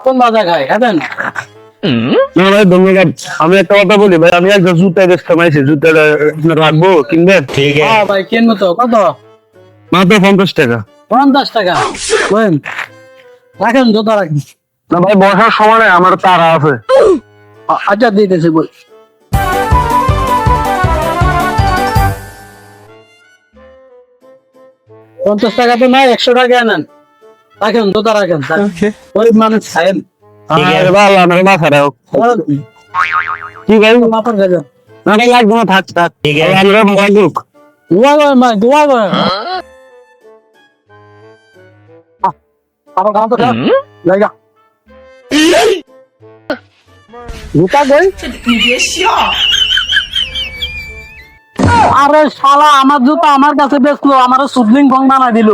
কোন বাজা খায় খাবেন? না ভাই ধন্যবাদ। আমি একটা কথা বলি ভাই, আমি একটা জুতা বেশ কামাইছি, জুতা রাখবো কিনবেন? ठीक है। ভাই কিনবো তো, কত? মাত্র 50 টাকা। 50 টাকা বলেন, রাখেন জোতা রাখেন। না ভাই বসার সময় নাই, আমার তারা আছে। আচ্ছা দিতেছি বল। পঞ্চাশ টাকা তো নাই, 100 টাকা নেন, রাখেন জোতা রাখেন। গরিব মানুষ খায়েন। আরে ভালো, আমার মাথা রাখো। কি ভাই মাথার খাই যান। না ভাই লাগবে না, থাক থাক। ঠিক আছে। আমরা মোবাইল ঢুক। দোয়া করেন ভাই, দোয়া করেন। আমার গান তো খারাপ জায়গা জুতা দেয়। আরে শালা, আমার জুতা আমার কাছে বেচলো, আমার সুদলিং ফং বানাই দিল।